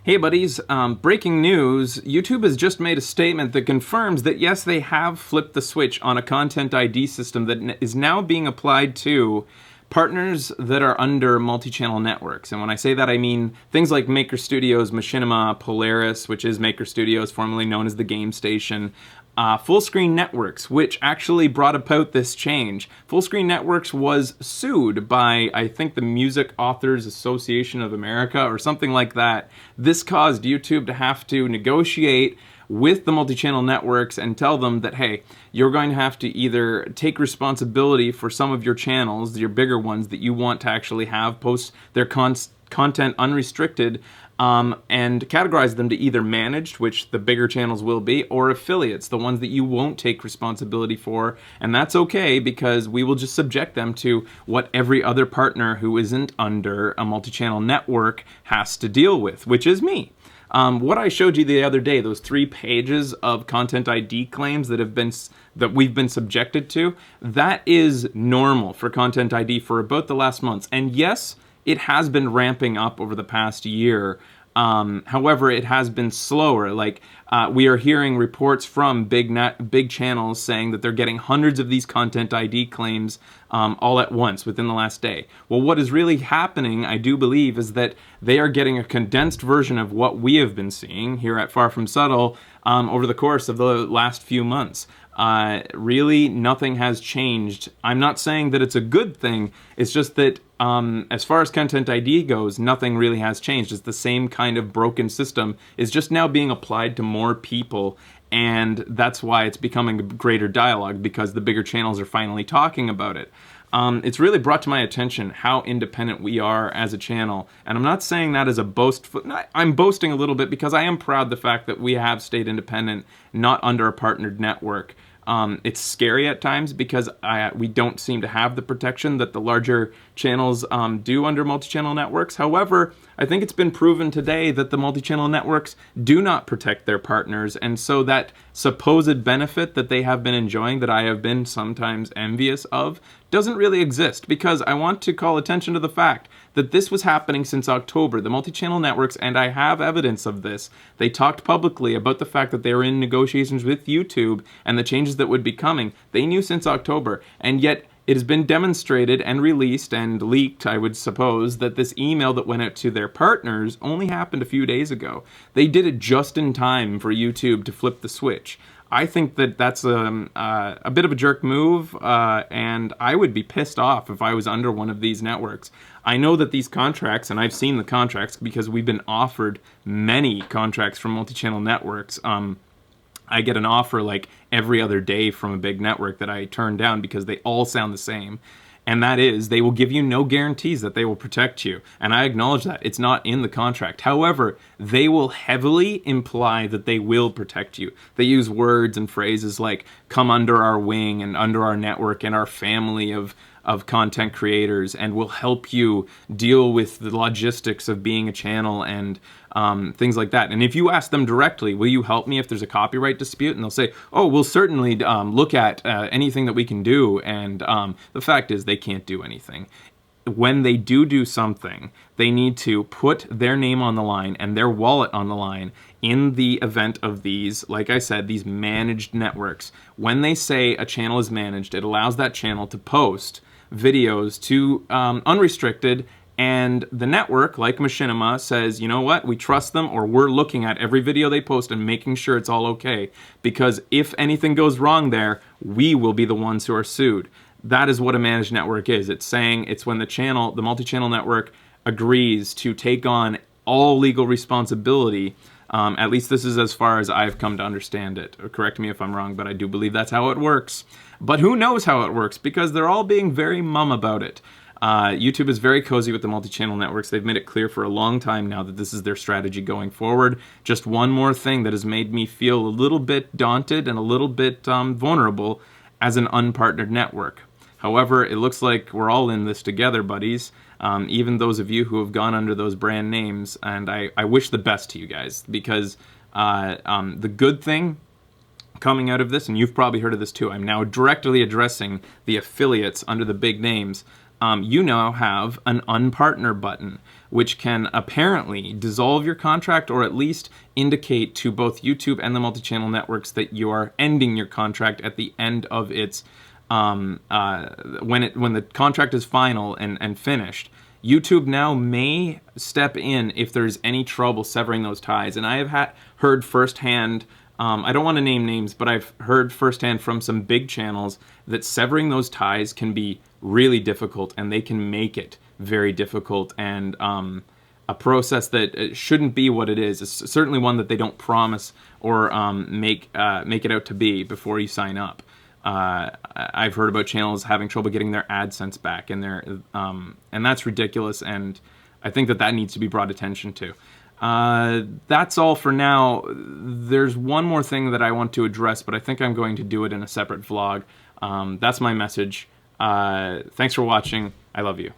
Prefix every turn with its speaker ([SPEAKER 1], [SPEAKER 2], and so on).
[SPEAKER 1] Hey buddies, breaking news, YouTube has just made a statement that confirms that yes, they have flipped the switch on a content ID system that is now being applied to partners that are under multi-channel networks. And when I say that, I mean things like Maker Studios, Machinima, Polaris, which is Maker Studios, formerly known as the Game Station, Full Screen Networks, which actually brought about this change. Full Screen Networks was sued by, I think, the Music Authors Association of America or something like that. This caused YouTube to have to negotiate with the multi-channel networks and tell them that, hey, you're going to have to either take responsibility for some of your channels, your bigger ones that you want to actually have post their content unrestricted, and categorize them to either managed, which the bigger channels will be, or affiliates, the ones that you won't take responsibility for. And that's okay, because we will just subject them to what every other partner who isn't under a multi-channel network has to deal with, which is me. What I showed you the other day, those 3 pages of content ID claims that we've been subjected to, that is normal for content ID for about the last months. And yes, it has been ramping up over the past year. However, it has been slower. We are hearing reports from big channels saying that they're getting hundreds of these content ID claims all at once within the last day. Well, what is really happening, I do believe, is that they are getting a condensed version of what we have been seeing here at Far From Subtle over the course of the last few months. Really, nothing has changed. I'm not saying that it's a good thing. It's just that as far as content ID goes, nothing really has changed. It's the same kind of broken system. It's just now being applied to more people, and that's why it's becoming a greater dialogue, because the bigger channels are finally talking about it. It's really brought to my attention how independent we are as a channel, and I'm not saying that as a boast. I'm boasting a little bit because I am proud of the fact that we have stayed independent, not under a partnered network. It's scary at times because we don't seem to have the protection that the larger channels do under multi-channel networks. However, I think it's been proven today that the multi-channel networks do not protect their partners, and so that supposed benefit that they have been enjoying, that I have been sometimes envious of, doesn't really exist, because I want to call attention to the fact that this was happening since October. The multi-channel networks, and I have evidence of this, they talked publicly about the fact that they were in negotiations with YouTube and the changes that would be coming. They knew since October, and yet it has been demonstrated and released and leaked, I would suppose, that this email that went out to their partners only happened a few days ago. They did it just in time for YouTube to flip the switch. I think that that's a bit of a jerk move, and I would be pissed off if I was under one of these networks. I know that these contracts, and I've seen the contracts because we've been offered many contracts from multi-channel networks. I get an offer like every other day from a big network that I turn down because they all sound the same. And that is, they will give you no guarantees that they will protect you. And I acknowledge that. It's not in the contract. However, they will heavily imply that they will protect you. They use words and phrases like, come under our wing and under our network and our family of content creators, and will help you deal with the logistics of being a channel and things like that. And if you ask them directly, will you help me if there's a copyright dispute? And they'll say, oh, we'll certainly look at anything that we can do. And the fact is, they can't do anything. When they do something, they need to put their name on the line and their wallet on the line in the event of these, like I said, these managed networks. When they say a channel is managed, it allows that channel to post videos to unrestricted, and the network, like Machinima, says, you know what, we trust them, or we're looking at every video they post and making sure it's all okay, because if anything goes wrong there, we will be the ones who are sued. That is what a managed network is. It's saying it's when the multi-channel network agrees to take on all legal responsibility. At least this is as far as I've come to understand it. Correct me if I'm wrong, but I do believe that's how it works. But who knows how it works, because they're all being very mum about it. YouTube is very cozy with the multi-channel networks. They've made it clear for a long time now that this is their strategy going forward. Just one more thing that has made me feel a little bit daunted and a little bit vulnerable as an unpartnered network. However, it looks like we're all in this together, buddies. Even those of you who have gone under those brand names, and I wish the best to you guys, because the good thing coming out of this, and you've probably heard of this too, I'm now directly addressing the affiliates under the big names. you now have an unpartner button, which can apparently dissolve your contract or at least indicate to both YouTube and the multi-channel networks that you are ending your contract at the end of its when the contract is final and finished. YouTube now may step in if there's any trouble severing those ties. And I have heard firsthand, I don't want to name names, but I've heard firsthand from some big channels that severing those ties can be really difficult, and they can make it very difficult, and a process that shouldn't be what it is. It's certainly one that they don't promise or make it out to be before you sign up. I've heard about channels having trouble getting their AdSense back, and that's ridiculous, and I think that needs to be brought attention to. That's all for now. There's one more thing that I want to address, but I think I'm going to do it in a separate vlog. That's my message. Thanks for watching. I love you.